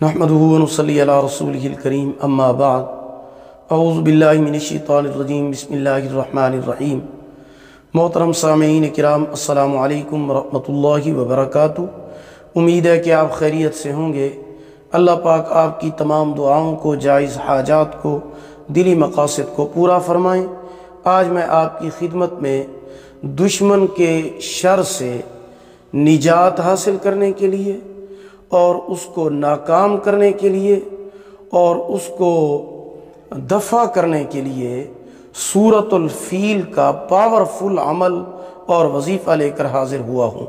نحمدہ ونصلی علی رسولہ الکریم اما بعد اعوذ باللہ من الشیطان الرجیم بسم اللہ الرحمن الرحیم۔ محترم سامعین کرام، السلام علیکم ورحمۃ اللہ وبرکاتہ۔ امید ہے کہ آپ خیریت سے ہوں گے۔ اللہ پاک آپ کی تمام دعاؤں کو، جائز حاجات کو، دلی مقاصد کو پورا فرمائیں۔ آج میں آپ کی خدمت میں دشمن کے شر سے نجات حاصل کرنے کے لیے اور اس کو ناکام کرنے کے لیے اور اس کو دفع کرنے کے لیے سورۃ الفیل کا پاورفل عمل اور وظیفہ لے کر حاضر ہوا ہوں۔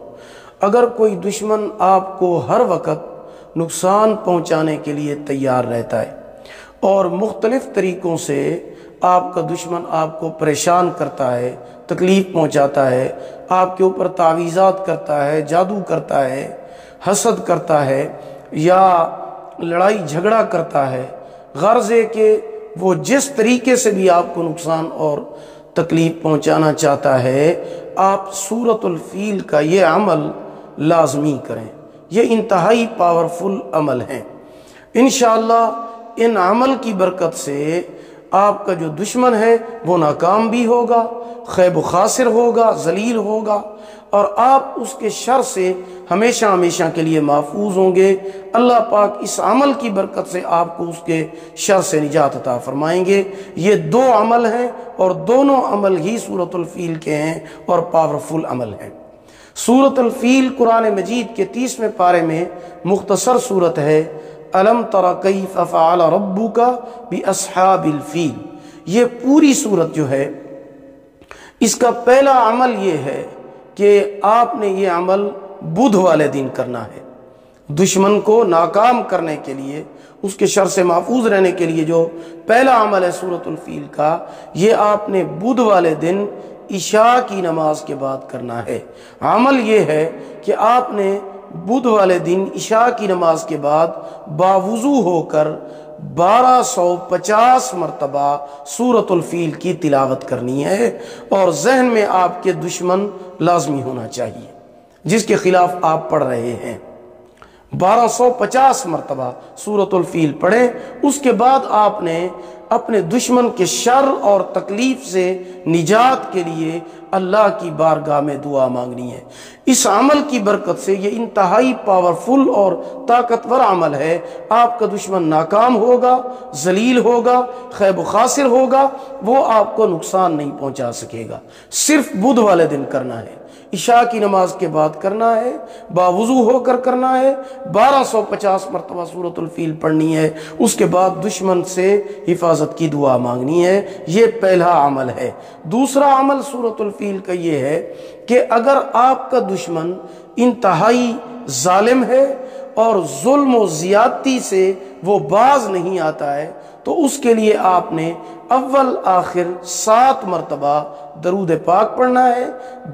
اگر کوئی دشمن آپ کو ہر وقت نقصان پہنچانے کے لیے تیار رہتا ہے اور مختلف طریقوں سے آپ کا دشمن آپ کو پریشان کرتا ہے، تکلیف پہنچاتا ہے، آپ کے اوپر تعویذات کرتا ہے، جادو کرتا ہے، حسد کرتا ہے یا لڑائی جھگڑا کرتا ہے، غرض ہے کہ وہ جس طریقے سے بھی آپ کو نقصان اور تکلیف پہنچانا چاہتا ہے، آپ سورۃ الفیل کا یہ عمل لازمی کریں۔ یہ انتہائی پاورفل عمل ہے۔ انشاءاللہ ان عمل کی برکت سے آپ کا جو دشمن ہے وہ ناکام بھی ہوگا، خیب و خاسر ہوگا، ذلیل ہوگا، اور آپ اس کے شر سے ہمیشہ ہمیشہ کے لیے محفوظ ہوں گے۔ اللہ پاک اس عمل کی برکت سے آپ کو اس کے شر سے نجات عطا فرمائیں گے۔ یہ دو عمل ہیں اور دونوں عمل ہی سورۃ الفیل کے ہیں اور پاورفل عمل ہیں۔ سورۃ الفیل قرآن مجید کے 30ویں پارے میں مختصر سورت ہے۔ الم تر کیف فعل ربک باصحاب الفیل۔ یہ پوری سورت جو ہے، اس کا پہلا عمل یہ ہے کہ آپ نے یہ عمل بدھ والے دن کرنا ہے۔ دشمن کو ناکام کرنے کے لیے، اس کے شر سے محفوظ رہنے کے لیے جو پہلا عمل ہے سورۃ الفیل کا، یہ آپ نے بدھ والے دن عشاء کی نماز کے بعد کرنا ہے۔ عمل یہ ہے کہ آپ نے بدھ والے دن عشاء کی نماز کے بعد باوضو ہو کر 1250 مرتبہ سورۃ الفیل کی تلاوت کرنی ہے، اور ذہن میں آپ کے دشمن لازمی ہونا چاہیے جس کے خلاف آپ پڑھ رہے ہیں۔ 1250 مرتبہ سورۃ الفیل پڑھیں۔ اس کے بعد آپ نے اپنے دشمن کے شر اور تکلیف سے نجات کے لیے اللہ کی بارگاہ میں دعا مانگنی ہے۔ اس عمل کی برکت سے، یہ انتہائی پاورفل اور طاقتور عمل ہے، آپ کا دشمن ناکام ہوگا، ذلیل ہوگا، خیب و خاسر ہوگا، وہ آپ کو نقصان نہیں پہنچا سکے گا۔ صرف بدھ والے دن کرنا ہے، عشاء کی نماز کے بعد کرنا ہے، باوضو ہو کر کرنا ہے، 1250 مرتبہ سورۃ الفیل پڑھنی ہے، اس کے بعد دشمن سے حفاظت کی دعا مانگنی ہے۔ یہ پہلا عمل ہے۔ دوسرا عمل سورۃ الفیل کا یہ ہے کہ اگر آپ کا دشمن انتہائی ظالم ہے اور ظلم و زیادتی سے وہ باز نہیں آتا ہے، تو اس کے لیے آپ نے اول آخر 7 مرتبہ درود پاک پڑھنا ہے،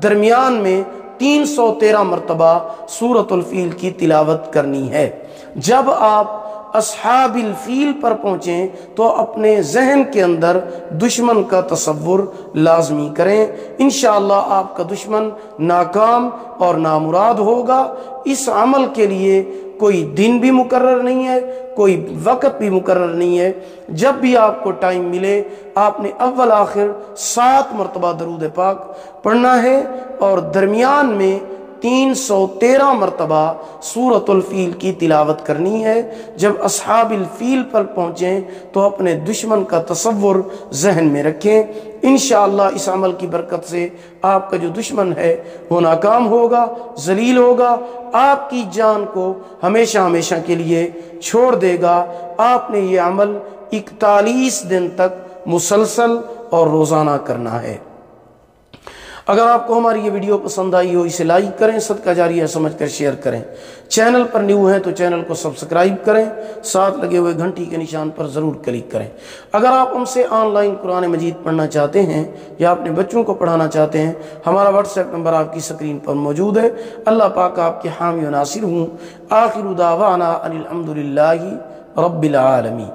درمیان میں 313 مرتبہ سورۃ الفیل کی تلاوت کرنی ہے۔ جب آپ اصحاب الفیل پر پہنچیں تو اپنے ذہن کے اندر دشمن کا تصور لازمی کریں۔ انشاءاللہ آپ کا دشمن ناکام اور نامراد ہوگا۔ اس عمل کے لیے کوئی دن بھی مقرر نہیں ہے، کوئی وقت بھی مقرر نہیں ہے۔ جب بھی آپ کو ٹائم ملے، آپ نے اول آخر 7 مرتبہ درود پاک پڑھنا ہے اور درمیان میں 313 مرتبہ سورۃ الفیل کی تلاوت کرنی ہے۔ جب اصحاب الفیل پر پہنچیں تو اپنے دشمن کا تصور ذہن میں رکھیں۔ انشاءاللہ اس عمل کی برکت سے آپ کا جو دشمن ہے وہ ناکام ہوگا، ذلیل ہوگا، آپ کی جان کو ہمیشہ ہمیشہ کے لیے چھوڑ دے گا۔ آپ نے یہ عمل 41 دن تک مسلسل اور روزانہ کرنا ہے۔ اگر آپ کو ہماری یہ ویڈیو پسند آئی ہو، اسے لائک کریں، صدقہ جاریہ سمجھ کر شیئر کریں۔ چینل پر نیو ہیں تو چینل کو سبسکرائب کریں، ساتھ لگے ہوئے گھنٹی کے نشان پر ضرور کلک کریں۔ اگر آپ ہم سے آن لائن قرآن مجید پڑھنا چاہتے ہیں یا اپنے بچوں کو پڑھانا چاہتے ہیں، ہمارا واٹس ایپ نمبر آپ کی سکرین پر موجود ہے۔ اللہ پاک آپ کے حامی و ناصر ہوں۔ آخر دعوانا ان الحمد للہ رب العالمین۔